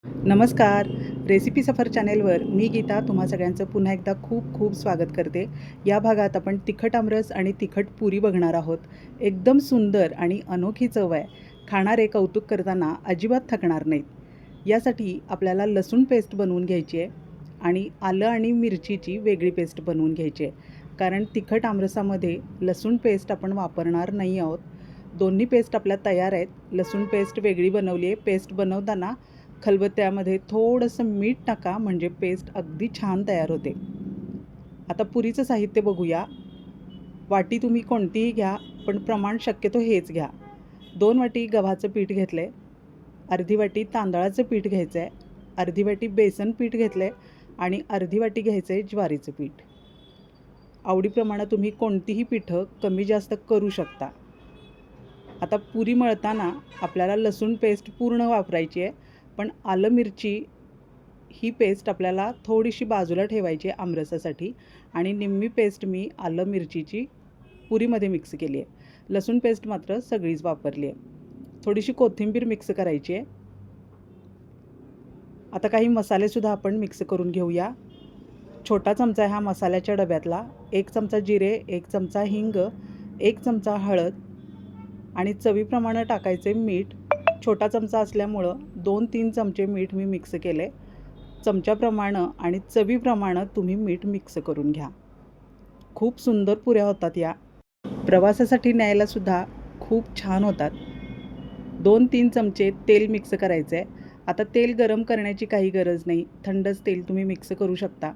नमस्कार. रेसिपी सफर चॅनेलवर मी गीता तुम्हा सगळ्यांचं पुन्हा एकदा खूप खूप स्वागत करते. या भागात आपण तिखट आमरस आणि तिखट पुरी बघणार आहोत. एकदम सुंदर आणि अनोखी चव आहे. खाणारे कौतुक करताना अजिबात थकणार नाहीत. यासाठी आपल्याला लसूण पेस्ट बनवून घ्यायची आहे आणि आलं आणि मिरचीची वेगळी पेस्ट बनवून घ्यायची आहे. कारण तिखट आमरसामध्ये लसूण पेस्ट आपण वापरणार नाही आहोत. दोन्ही पेस्ट आपल्या तयार आहेत. लसूण पेस्ट वेगळी बनवली आहे. पेस्ट बनवताना खलबत्त्यामध्ये थोडंसं मीठ टाका म्हणजे पेस्ट अगदी छान तयार होते. आता पुरीचं साहित्य बघूया. वाटी तुम्ही कोणतीही घ्या, पण प्रमाण शक्यतो हेच घ्या. 2 वाटी गव्हाचं पीठ घेतलं आहे, अर्धी वाटी तांदळाचं पीठ घ्यायचं आहे, अर्धी वाटी बेसन पीठ घेतलं आहे आणि अर्धी वाटी घ्यायचं आहे ज्वारीचं पीठ. आवडीप्रमाणे तुम्ही कोणतीही पिठं कमी जास्त करू शकता. आता पुरी मळताना आपल्याला लसूण पेस्ट पूर्ण वापरायची आहे, पण आलं मिरची ही पेस्ट आपल्याला थोडीशी बाजूला ठेवायची आहे आमरसासाठी आणि निम्मी पेस्ट मी आलं मिरचीची पुरीमध्ये मिक्स केली आहे. लसूण पेस्ट मात्र सगळीच वापरली आहे. थोडीशी कोथिंबीर मिक्स करायची आहे. आता काही मसालेसुद्धा आपण मिक्स करून घेऊया. छोटा चमचा आहे हा मसाल्याच्या डब्यातला. 1 चमचा जिरे, 1 चमचा हिंग, 1 चमचा हळद आणि चवीप्रमाणे टाकायचे मीठ. छोटा चमचा असल्यामुळं 2-3 चमचे मीठ मी मिक्स केले. चमच्याप्रमाणे आणि चवीप्रमाणे तुम्ही मीठ मिक्स करून घ्या. खूप सुंदर पुऱ्या होतात या. प्रवासासाठी न्यायलासुद्धा खूप छान होतात. 2-3 चमचे तेल मिक्स करायचं आहे. आता तेल गरम करण्याची काही गरज नाही. थंडच तेल तुम्ही मिक्स करू शकता.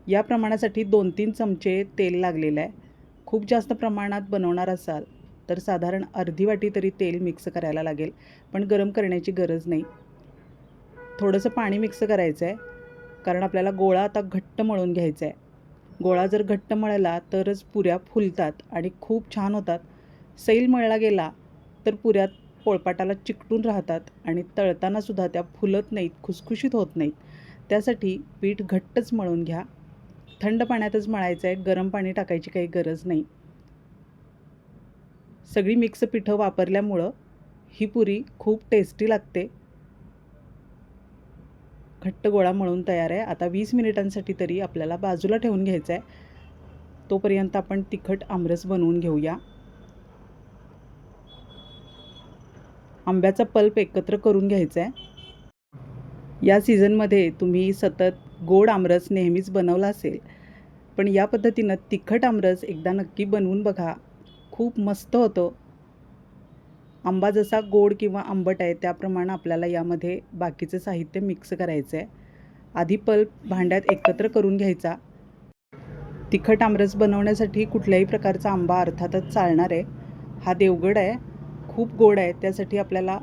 या प्रमाणासाठी 2-3 चमचे तेल लागलेलं आहे. खूप जास्त प्रमाणात बनवणार असाल तर साधारण अर्धी वाटी तरी तेल मिक्स करायला लागेल, पण गरम करण्याची गरज नाही. थोडंसं पाणी मिक्स करायचं आहे, कारण आपल्याला गोळा आता घट्ट मळून घ्यायचा आहे. गोळा जर घट्ट मळला तरच पुऱ्या फुलतात आणि खूप छान होतात. सैल मळला गेला तर पुऱ्या पोळपाटाला चिकटून राहतात आणि तळतानासुद्धा त्या फुलत नाहीत, खुसखुशीत होत नाहीत. त्यासाठी पीठ घट्टच मळून घ्या. थंड पाण्यातच मळायचं आहे, गरम पाणी टाकायची काही गरज नाही. सगळी मिक्स पिठं वापरल्यामुळं ही पुरी खूप टेस्टी लागते. घट्ट गोळा मळून तयार आहे. आता 20 मिनिटांसाठी तरी आपल्याला बाजूला ठेवून घ्यायचं आहे. तोपर्यंत आपण तिखट आमरस बनवून घेऊया. आंब्याचा पल्प एकत्र करून घ्यायचा आहे. या सीझनमध्ये तुम्ही सतत गोड आमरस नेहमीच बनवला असेल, पण या पद्धतीनं तिखट आमरस एकदा नक्की बनवून बघा. खूप मस्त होतं. आंबा जसा गोड किंवा आंबट आहे त्याप्रमाणे आपल्याला यामध्ये बाकीचं साहित्य मिक्स करायचं आहे. आधी पल्प भांड्यात एकत्र करून घ्यायचा. तिखट आमरस बनवण्यासाठी कुठल्याही प्रकारचा आंबा अर्थातच चालणार आहे. हा देवगड आहे, खूप गोड आहे. त्यासाठी आपल्याला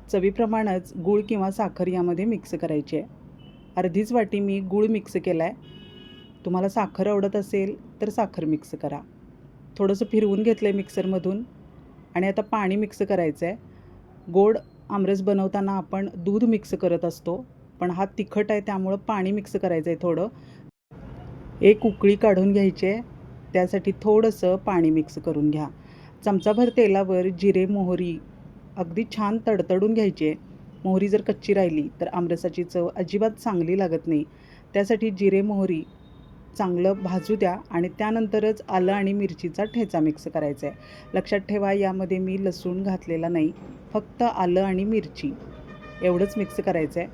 चवीप्रमाणेच गूळ किंवा साखर यामध्ये मिक्स करायची आहे. अर्धीच वाटी मी गूळ मिक्स केला आहे. तुम्हाला साखर आवडत असेल तर साखर मिक्स करा. थोडंसं फिरवून घेतलं आहे मिक्सरमधून आणि आता पाणी मिक्स करायचं आहे. गोड आमरस बनवताना आपण दूध मिक्स करत असतो, पण हा तिखट आहे त्यामुळं पाणी मिक्स करायचं आहे थोडं. एक उकळी काढून घ्यायची आहे, त्यासाठी थोडंसं पाणी मिक्स करून घ्या. चमचाभर तेलावर जिरे, मोहरी अगदी छान तडतडून घ्यायची आहे. मोहरी जर कच्ची राहिली तर आमरसाची चव अजिबात चांगली लागत नाही. त्यासाठी जिरे, मोहरी चांगलं भाजू द्या आणि त्यानंतरच आलं आणि मिरचीचा ठेचा मिक्स करायचा आहे. लक्षात ठेवा यामध्ये मी लसूण घातलेला नाही, फक्त आलं आणि मिरची एवढंच मिक्स करायचं आहे.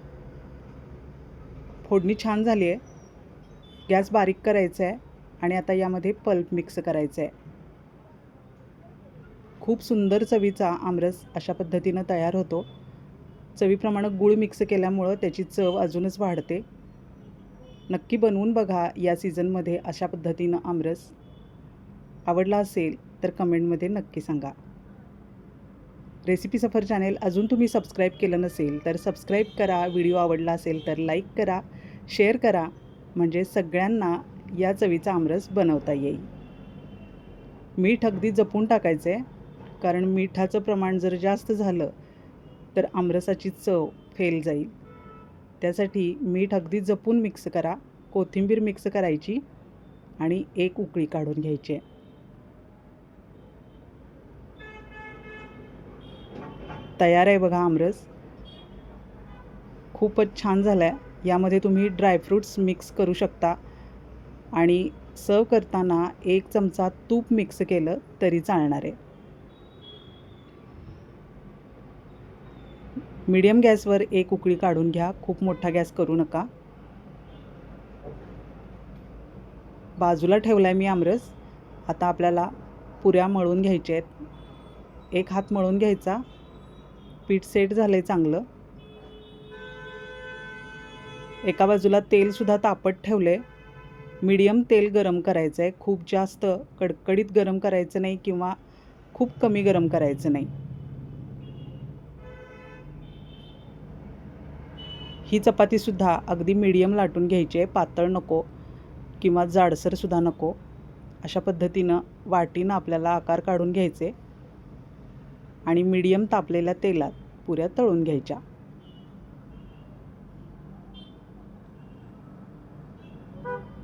फोडणी छान झाली आहे. गॅस बारीक करायचा आहे आणि आता यामध्ये पल्प मिक्स करायचं आहे. खूप सुंदर चवीचा आमरस अशा पद्धतीनं तयार होतो. चवीप्रमाणे गूळ मिक्स केल्यामुळं त्याची चव अजूनच वाढते. नक्की बनवून बघा या सीझनमध्ये अशा पद्धतीनं आमरस. आवडला असेल तर कमेंटमध्ये नक्की सांगा. रेसिपी सफर चॅनेल अजून तुम्ही सबस्क्राईब केलं नसेल तर सबस्क्राईब करा. व्हिडिओ आवडला असेल तर लाईक करा, शेअर करा, म्हणजे सगळ्यांना या चवीचा आमरस बनवता येईल. मीठ अगदी जपून टाकायचं आहे, कारण मिठाचं प्रमाण जर जास्त झालं तर आमरसाची चव फेल जाईल. त्यासाठी मीठ अगदी जपून मिक्स करा. कोथिंबीर मिक्स करायची आणि एक उकळी काढून घ्यायची आहे. तयार आहे बघा आमरस. खूपच छान झाला आहे. यामध्ये तुम्ही ड्रायफ्रूट्स मिक्स करू शकता आणि सर्व करताना 1 चमचा तूप मिक्स केलं तरी चालणार आहे. मीडियम गॅसवर एक उकळी काढून घ्या. खूप मोठा गॅस करू नका. बाजूला ठेवला आहे मी आमरस. आता आपल्याला पुऱ्या मळून घ्यायच्या आहेत. एक हात मळून घ्यायचा. पीठ सेट झालं आहे चांगलं. एका बाजूला तेलसुद्धा तापत ठेवलं आहे. मीडियम तेल गरम करायचं आहे. खूप जास्त कडकडीत गरम करायचं नाही किंवा खूप कमी गरम करायचं नाही. ही चपातीसुद्धा अगदी मीडियम लाटून घ्यायची आहे. पातळ नको किंवा जाडसरसुद्धा नको. अशा पद्धतीनं वाटीनं आपल्याला आकार काढून घ्यायचे आणि मीडियम तापलेल्या तेलात पुऱ्या तळून घ्यायच्या.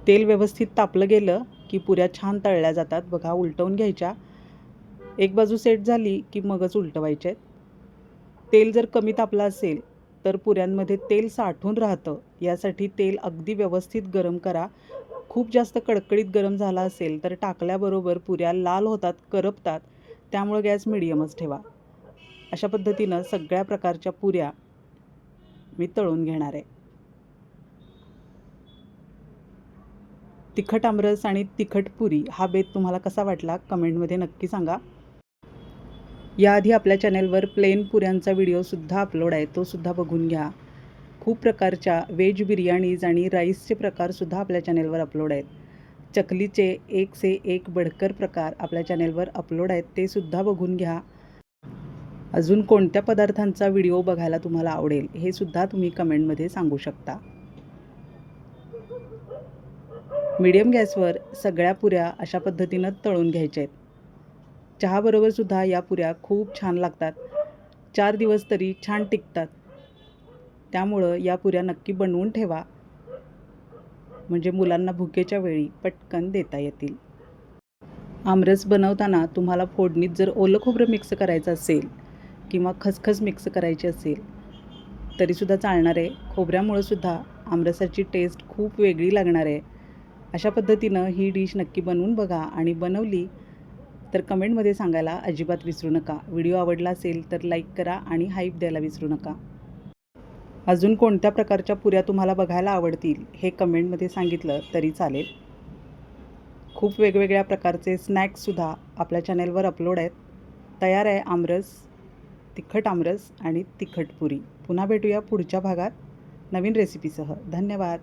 तेल व्यवस्थित तापलं गेलं की पुऱ्या छान तळल्या जातात. बघा, उलटवून घ्यायच्या. एक बाजू सेट झाली की मगच उलटवायचे. तेल जर कमी तापलं असेल तर पुऱ्यांमध्ये तेल साठून राहतं. यासाठी तेल अगदी व्यवस्थित गरम करा. खूप जास्त कडकडीत गरम झाला असेल तर टाकल्याबरोबर पुऱ्या लाल होतात, करपतात. त्यामुळे गॅस मिडियमच ठेवा. अशा पद्धतीनं सगळ्या प्रकारच्या पुऱ्या मी तळून घेणार आहे. तिखट आमरस आणि तिखट पुरी हा बेत तुम्हाला कसा वाटला कमेंटमध्ये नक्की सांगा. याआधी आपल्या चॅनेलवर प्लेन पुऱ्यांचा व्हिडिओसुद्धा अपलोड आहे, तो सुद्धा बघून घ्या. खूप प्रकारच्या व्हेज बिर्याणीज आणि राईसचे प्रकारसुद्धा आपल्या चॅनेलवर अपलोड आहेत. चकलीचे एक से एक बढकर प्रकार आपल्या चॅनेलवर अपलोड आहेत, ते सुद्धा बघून घ्या. अजून कोणत्या पदार्थांचा व्हिडिओ बघायला तुम्हाला आवडेल हे सुद्धा तुम्ही कमेंटमध्ये सांगू शकता. मीडियम गॅसवर सगळ्या पुऱ्या अशा पद्धतीनं तळून घ्यायच्या आहेत. चहाबरोबरसुद्धा या पुऱ्या खूप छान लागतात. 4 दिवस तरी छान टिकतात. त्यामुळं या पुऱ्या नक्की बनवून ठेवा, म्हणजे मुलांना भुकेच्या वेळी पटकन देता येतील. आमरस बनवताना तुम्हाला फोडणीत जर ओलं खोबरं मिक्स करायचं असेल किंवा खसखस मिक्स करायची असेल तरीसुद्धा चालणार आहे. खोबऱ्यामुळं सुद्धा आमरसाची टेस्ट खूप वेगळी लागणार आहे. अशा पद्धतीनं ही डिश नक्की बनवून बघा आणि बनवली तर कमेंटमध्ये सांगायला अजिबात विसरू नका. व्हिडिओ आवडला असेल तर लाईक करा आणि हाईप द्यायला विसरू नका. अजून कोणत्या प्रकारच्या पुऱ्या तुम्हाला बघायला आवडतील हे कमेंटमध्ये सांगितलं तरी चालेल. खूप वेगवेगळ्या प्रकारचे स्नॅक्ससुद्धा आपल्या चॅनेलवर अपलोड आहेत. तयार आहे आमरस, तिखट आमरस आणि तिखट पुरी. पुन्हा भेटूया पुढच्या भागात नवीन रेसिपीसह. धन्यवाद.